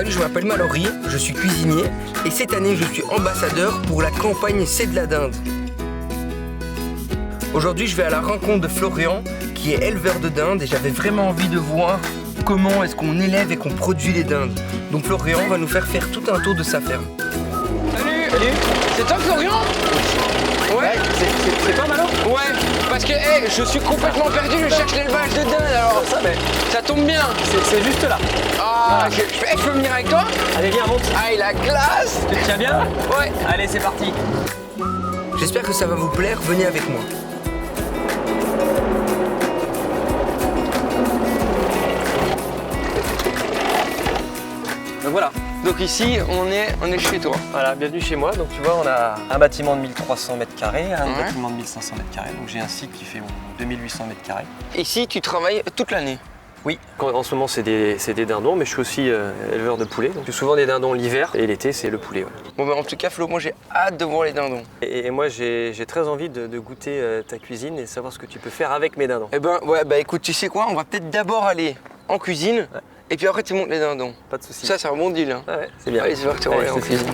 Salut, je m'appelle Mallory, je suis cuisinier et cette année je suis ambassadeur pour la campagne C'est de la dinde. Aujourd'hui je vais à la rencontre de Florian qui est éleveur de dindes et j'avais vraiment envie de voir comment est-ce qu'on élève et qu'on produit les dindes. Donc Florian va nous faire tout un tour de sa ferme. Salut. Salut. C'est toi Florian? Ouais. C'est toi Malo? Ouais, parce que je suis complètement perdu, je cherche l'élevage de dindes alors. Ça tombe bien. C'est juste là. Ah, je peux venir avec toi? Allez viens, monte. Ah, la glace. Tu te tiens bien? Ouais. Allez, c'est parti. J'espère que ça va vous plaire, venez avec moi. Donc voilà. Donc ici, on est chez toi. Voilà, bienvenue chez moi. Donc tu vois, on a un bâtiment de 1300 m², un Ouais. bâtiment de 1500 m². Donc j'ai un site qui fait 2800 m². Ici, tu travailles toute l'année. Oui, en ce moment c'est des dindons, mais je suis aussi éleveur de poulets. Donc j'ai souvent des dindons l'hiver et l'été c'est le poulet. Ouais. Bon bah en tout cas Flo, moi j'ai hâte de voir les dindons. Et moi j'ai très envie de goûter ta cuisine et savoir ce que tu peux faire avec mes dindons. Eh ben ouais, bah écoute, tu sais quoi, on va peut-être d'abord aller en cuisine et puis après tu montes les dindons. Pas de soucis. Ça c'est un bon deal. Hein. Ouais, c'est bien. Allez, c'est parti, on va aller en cuisine.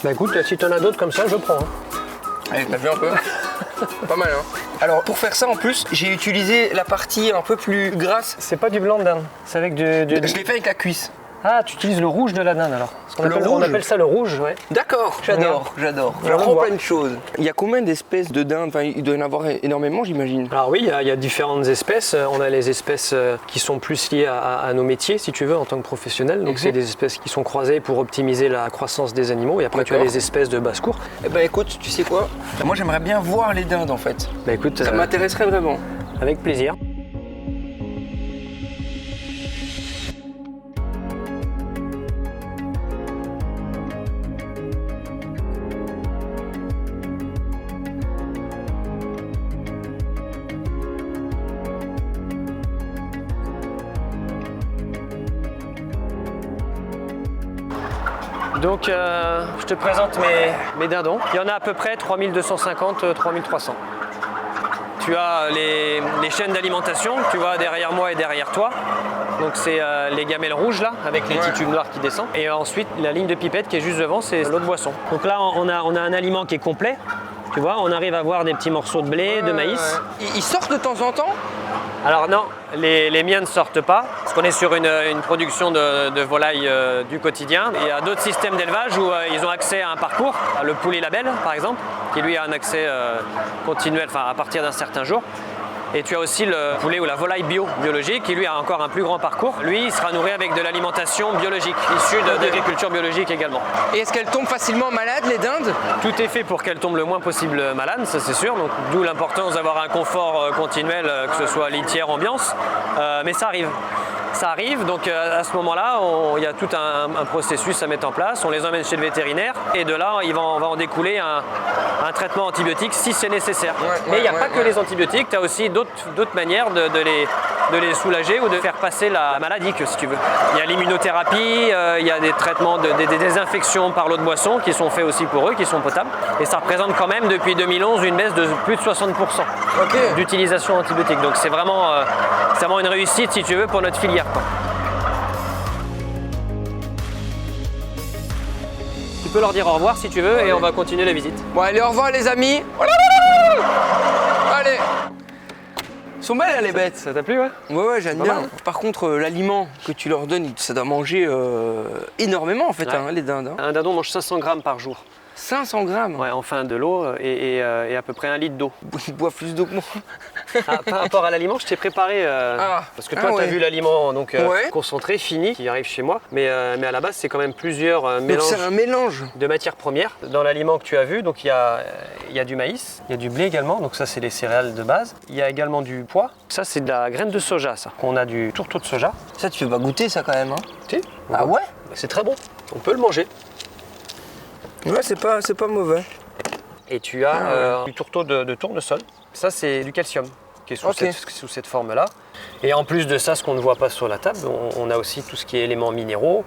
Bah écoute, si t'en as d'autres comme ça, je prends. Allez, t'as vu un peu? Pas mal hein. Alors pour faire ça en plus, j'ai utilisé la partie un peu plus grasse. C'est pas du blanc de dinde, c'est avec Je l'ai fait avec la cuisse. Ah, tu utilises le rouge de la dinde alors. On appelle ça le rouge, ouais. D'accord, j'adore. J'apprends plein de choses. Il y a combien d'espèces de dindes? Enfin, il doit y en avoir énormément, j'imagine. Alors oui, il y a différentes espèces. On a les espèces qui sont plus liées à nos métiers, si tu veux, en tant que professionnel. Donc c'est des espèces qui sont croisées pour optimiser la croissance des animaux. Et après tu as les espèces de basse-cour. Eh ben écoute, tu sais quoi? Moi j'aimerais bien voir les dindes en fait. Bah écoute, Ça m'intéresserait vraiment. avec plaisir. Donc je te présente mes dindons. Il y en a à peu près 3250-3300. Tu as les chaînes d'alimentation que tu vois derrière moi et derrière toi. Donc c'est les gamelles rouges là, avec les petits tubes noirs qui descendent. Et ensuite la ligne de pipette qui est juste devant, c'est l'eau de boisson. Donc là on a un aliment qui est complet. Tu vois, on arrive à voir des petits morceaux de blé, de maïs. Ils sortent de temps en temps? Alors non, les miens ne sortent pas, parce qu'on est sur une production de volailles du quotidien. Il y a d'autres systèmes d'élevage où ils ont accès à un parcours, le poulet label par exemple, qui lui a un accès continuel, enfin à partir d'un certain jour. Et tu as aussi le poulet ou la volaille biologique qui lui a encore un plus grand parcours. Lui, il sera nourri avec de l'alimentation biologique, issue d'agriculture biologique également. Et est-ce qu'elles tombent facilement malades les dindes? Tout est fait pour qu'elles tombent le moins possible malades, ça c'est sûr. Donc d'où l'importance d'avoir un confort continuel, que ce soit litière, ambiance. Mais ça arrive. Ça arrive, donc à ce moment-là, il y a tout un processus à mettre en place. On les emmène chez le vétérinaire et de là, on va en découler un traitement antibiotique si c'est nécessaire. Mais il n'y a pas que les antibiotiques, tu as aussi d'autres manières de les soulager ou de faire passer la maladie, si tu veux. Il y a l'immunothérapie, il y a des traitements, des désinfections par l'eau de boisson qui sont faits aussi pour eux, qui sont potables. Et ça représente quand même depuis 2011 une baisse de plus de 60% d'utilisation antibiotique. Donc c'est vraiment une réussite, si tu veux, pour notre filière. Tu peux leur dire au revoir si tu veux et on va continuer la visite. Bon allez, au revoir les amis. Allez. Sont belles les bêtes. Ça t'a plu, ouais? Ouais, j'aime bien. Par contre, l'aliment que tu leur donnes, ça doit manger énormément en fait, hein, les dindes. Hein. Un dindon mange 500 grammes par jour. 500 grammes? Ouais, enfin de l'eau et à peu près 1 litre d'eau. Ils boivent plus d'eau que moi. Par rapport à l'aliment, je t'ai préparé, parce que toi tu as vu l'aliment concentré, fini, qui arrive chez moi, mais à la base c'est quand même plusieurs mélanges. Donc c'est un mélange de matières premières. Dans l'aliment que tu as vu, donc il y a du maïs, il y a du blé également, donc ça c'est les céréales de base. Il y a également du pois, ça c'est de la graine de soja ça. On a du tourteau de soja. Ça tu peux pas goûter ça quand même hein? Si. Ah ouais? C'est très bon, on peut le manger. Ouais, c'est pas mauvais. Et tu as du tourteau de tournesol. Ça, c'est du calcium. qui est sous, Ok. sous cette forme-là. Et en plus de ça, ce qu'on ne voit pas sur la table, on a aussi tout ce qui est éléments minéraux,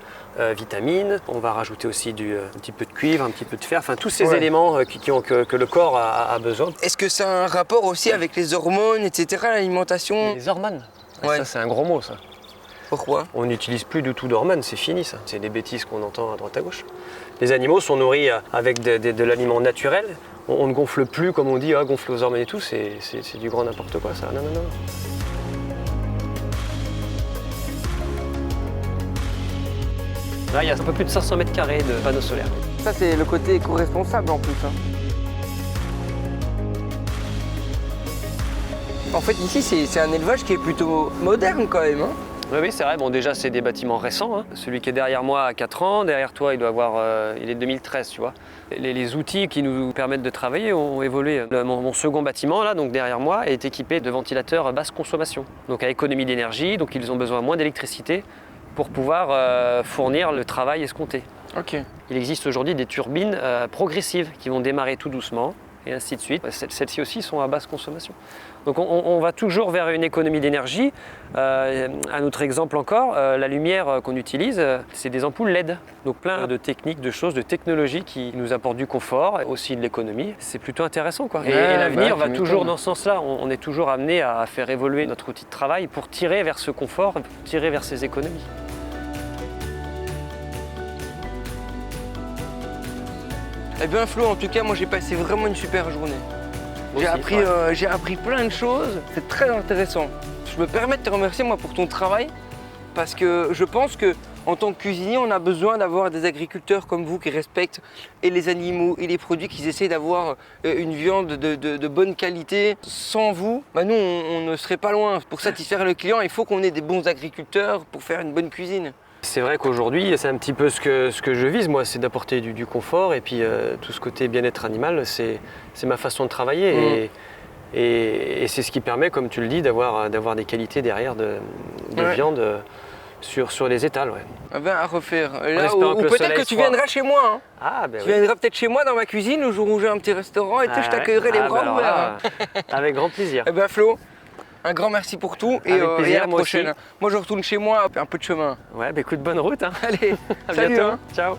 vitamines. On va rajouter aussi un petit peu de cuivre, un petit peu de fer, enfin tous ces Ouais. éléments que le corps a besoin. Est-ce que ça a un rapport aussi avec les hormones, etc., l'alimentation? Les hormones, Ouais. ça c'est un gros mot ça. Pourquoi? On n'utilise plus du tout d'hormones, c'est fini ça. C'est des bêtises qu'on entend à droite à gauche. Les animaux sont nourris avec de l'aliment naturel. On ne gonfle plus comme on dit, gonfler aux hormones et tout, c'est du grand n'importe quoi ça. Non, non, non. Là, il y a un peu plus de 500 mètres carrés de panneaux solaires. Ça, c'est le côté éco-responsable en plus. Hein. En fait, ici, c'est un élevage qui est plutôt moderne quand même. Hein. Oui, c'est vrai. Bon, déjà, c'est des bâtiments récents. Hein. Celui qui est derrière moi a 4 ans. Derrière toi, il doit avoir... il est de 2013, tu vois. Les outils qui nous permettent de travailler ont évolué. Mon second bâtiment, là, donc derrière moi, est équipé de ventilateurs à basse consommation. Donc à économie d'énergie, donc ils ont besoin moins d'électricité pour pouvoir fournir le travail escompté. Ok. Il existe aujourd'hui des turbines progressives qui vont démarrer tout doucement et ainsi de suite. Celles-ci aussi sont à basse consommation. Donc on va toujours vers une économie d'énergie. Un autre exemple encore, la lumière qu'on utilise, c'est des ampoules LED. Donc plein de techniques, de choses, de technologies qui nous apportent du confort, aussi de l'économie. C'est plutôt intéressant, quoi. Et l'avenir va toujours dans ce sens-là. On est toujours amené à faire évoluer notre outil de travail pour tirer vers ce confort, pour tirer vers ces économies. Eh bien, Flo, en tout cas, moi, j'ai passé vraiment une super journée. Moi aussi, J'ai appris plein de choses. C'est très intéressant. Je me permets de te remercier, moi, pour ton travail, parce que je pense que en tant que cuisinier, on a besoin d'avoir des agriculteurs comme vous qui respectent et les animaux et les produits, qui essaient d'avoir une viande de bonne qualité. Sans vous, bah nous, on ne serait pas loin. Pour satisfaire le client, il faut qu'on ait des bons agriculteurs pour faire une bonne cuisine. C'est vrai qu'aujourd'hui, c'est un petit peu ce que je vise, moi, c'est d'apporter du confort et puis tout ce côté bien-être animal, c'est ma façon de travailler et c'est ce qui permet, comme tu le dis, d'avoir des qualités derrière de viande sur les étals. Ouais. Ah ben, à refaire. Là, espérant ou que le peut-être soleil que tu soit- viendras chez moi. Hein. Ah, ben Tu oui. viendras peut-être chez moi dans ma cuisine le jour où j'ai un petit restaurant et tu sais, je t'accueillerai les bras alors ouverts. là, avec grand plaisir. Eh ben Flo, un grand merci pour tout et, Avec et plaisir, à la moi prochaine. aussi. Moi je retourne chez moi, un peu de chemin. Ouais, bah écoute, bonne route. Hein. Allez, À salut. bientôt. Hein. Ciao.